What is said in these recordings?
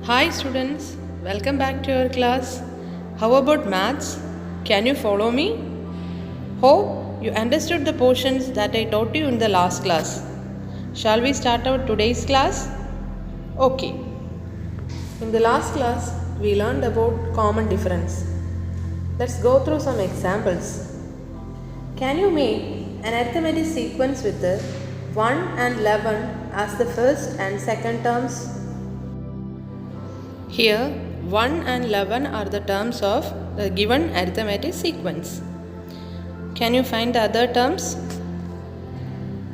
Hi students, welcome back to our class. How about maths? Can you follow me? Hope you understood the portions that I taught you in the last class. Shall we start our today's class? Okay. In the last class, we learned about common difference. Let's go through some examples. Can you make an arithmetic sequence with the 1 and 11 as the first and second terms? Here, 1 and 11 are the terms of the given arithmetic sequence. Can you find the other terms?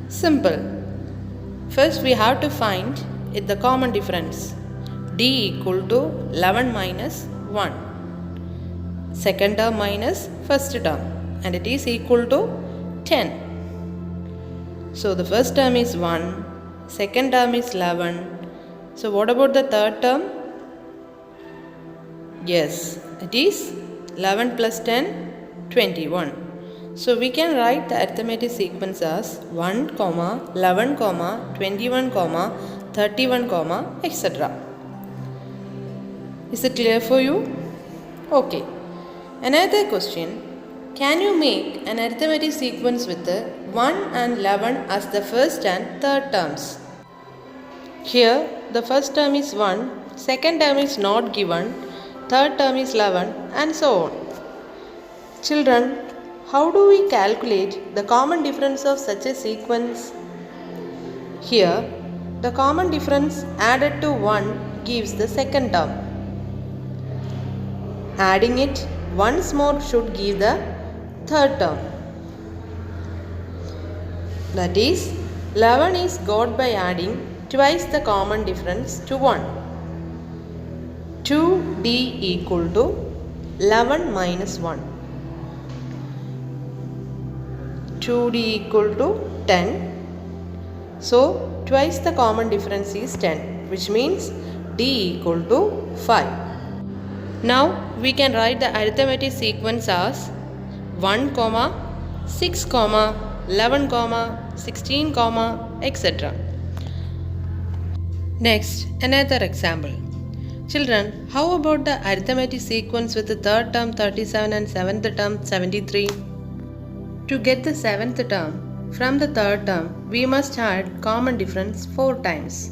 Simple. First, we have to find the common difference. D equal to 11 minus 1. Second term minus first term. And it is equal to 10. So, the first term is 1. Second term is 11. So, what about the third term? Yes, it is 11 plus 10, 21. So we can write the arithmetic sequence as 1, 11, 21, 31, etc. Is it clear for you? Okay. Another question. Can you make an arithmetic sequence with the 1 and 11 as the first and third terms? Here, the first term is 1, second term is not given, third term is 11 and so on. Children, how do we calculate the common difference of such a sequence? Here, the common difference added to 1 gives the second term. Adding it once more should give the third term. That is, 11 is got by adding twice the common difference to 1. 2d equal to 11 minus 1. 2d equal to 10. So, twice the common difference is 10, which means d equal to 5. Now, we can write the arithmetic sequence as 1, 6, 11, 16, etc. Next, another example. Children, how about the arithmetic sequence with the third term 37 and seventh term 73? To get the seventh term from the third term, we must add common difference 4 times.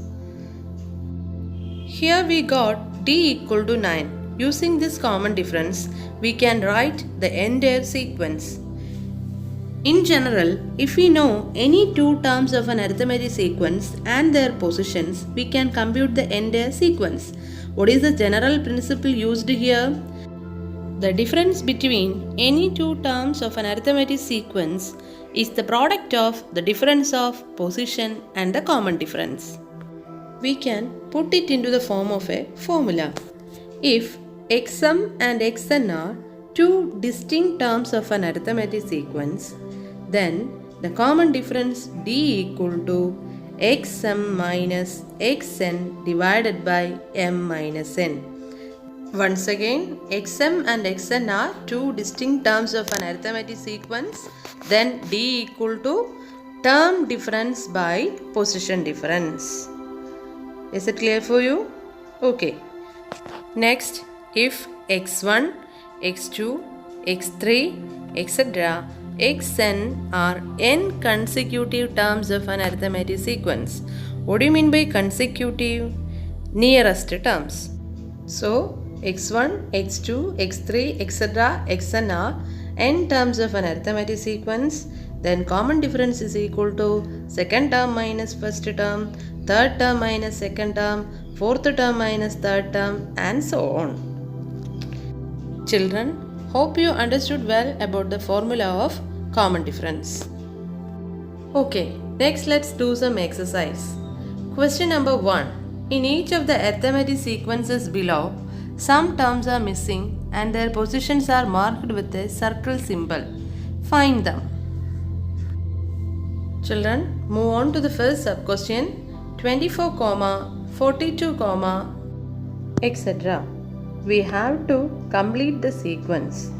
Here we got d equal to 9. Using this common difference, we can write the entire sequence. In general, if we know any two terms of an arithmetic sequence and their positions, we can compute the entire sequence. What is the general principle used here? The difference between any two terms of an arithmetic sequence is the product of the difference of position and the common difference. We can put it into the form of a formula. If xm and xn are two distinct terms of an arithmetic sequence, then the common difference d equal to xm minus xn divided by m minus n. Once again, xm and xn are two distinct terms of an arithmetic sequence, then d equal to term difference by position difference. Is it clear for you? Okay. Next, if x1, x2, x3, etc. xn are n consecutive terms of an arithmetic sequence. What do you mean by consecutive? Nearest terms. So, x1, x2, x3, etc. xn are n terms of an arithmetic sequence. Then common difference is equal to second term minus first term, third term minus second term, fourth term minus third term, and so on. Children, hope you understood well about the formula of common difference. Okay, next let's do some exercise. Question number 1. In each of the arithmetic sequences below, some terms are missing and their positions are marked with a circle symbol. Find them. Children, move on to the first sub-question. 24, 42, etc. We have to complete the sequence.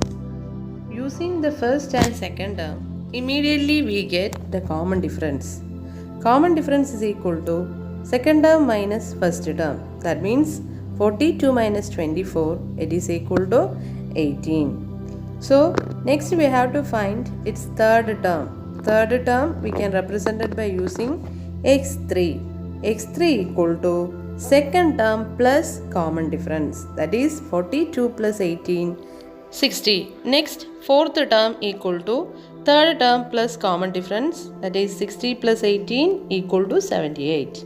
Using the first and second term, immediately we get the common difference. Common difference is equal to second term minus first term. That means 42 minus 24, it is equal to 18. So next we have to find its third term. Third term we can represent it by using x3. x3 equal to second term plus common difference, that is 42 plus 18, 60. Next fourth term equal to third term plus common difference, that is 60 plus 18 equal to 78.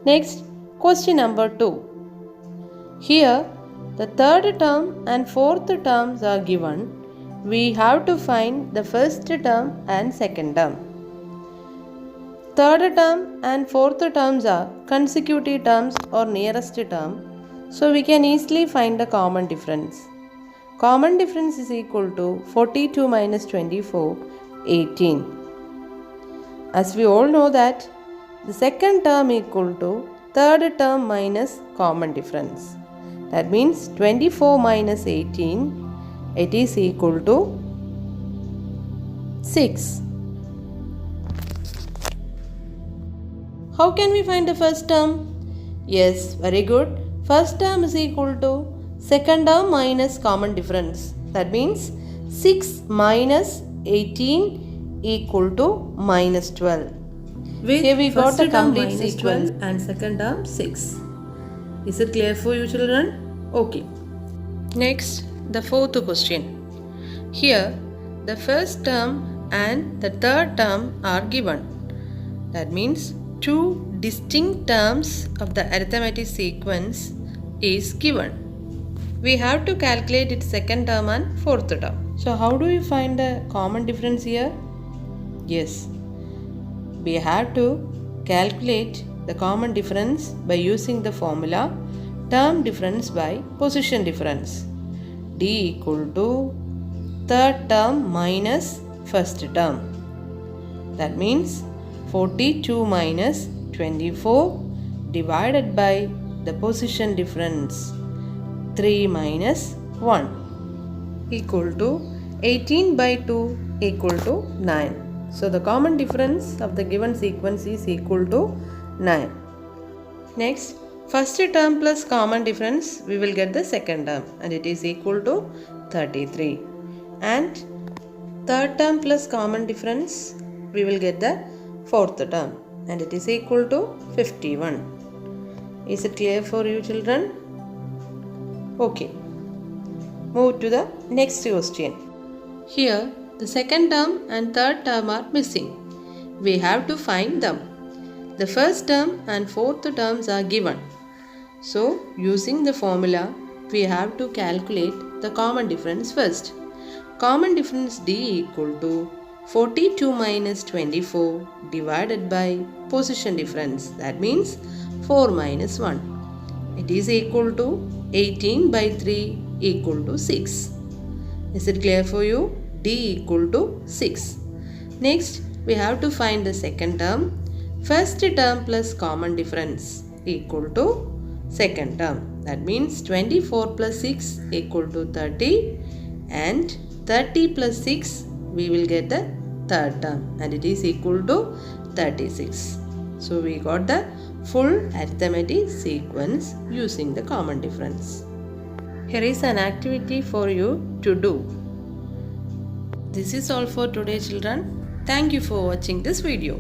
Next question number 2. Here the third term and fourth terms are given. We have to find the first term and second term. Third term and fourth terms are consecutive terms or nearest term, so we can easily find the common difference. Common difference is equal to 42 minus 24, 18. As we all know that the second term equal to third term minus common difference. That means 24 minus 18, it is equal to 6. How can we find the first term? Yes, very good. First term is equal to second term minus common difference. That means 6 minus 18 equal to minus 12. Here we got the complete sequence and second term 6. Is it clear for you children? Okay. Next, the fourth question. Here the first term and the third term are given. That means two distinct terms of the arithmetic sequence is given. We have to calculate its second term and fourth term. So how do we find the common difference here? Yes, we have to calculate the common difference by using the formula term difference by position difference. D equal to third term minus first term. That means 42 minus 24 divided by the position difference 3 minus 1 equal to 18 by 2 equal to 9. So the common difference of the given sequence is equal to 9. Next, first term plus common difference, we will get the second term and it is equal to 33. And third term plus common difference, we will get the fourth term and it is equal to 51. Is it clear for you children? Okay. Move to the next question. Here the second term and third term are missing. We have to find them. The first term and fourth terms are given. So using the formula, we have to calculate the common difference first. Common difference D equal to 42 minus 24 divided by position difference, that means 4 minus 1. It is equal to 18 by 3 equal to 6. Is it clear for you? D equal to 6. Next, we have to find the second term. First term plus common difference equal to second term. That means 24 plus 6 equal to 30 and 30 plus 6 we will get the third term and it is equal to 36. So we got the full arithmetic sequence using the common difference. Here is an activity for you to do. This is all for today children. Thank you for watching this video.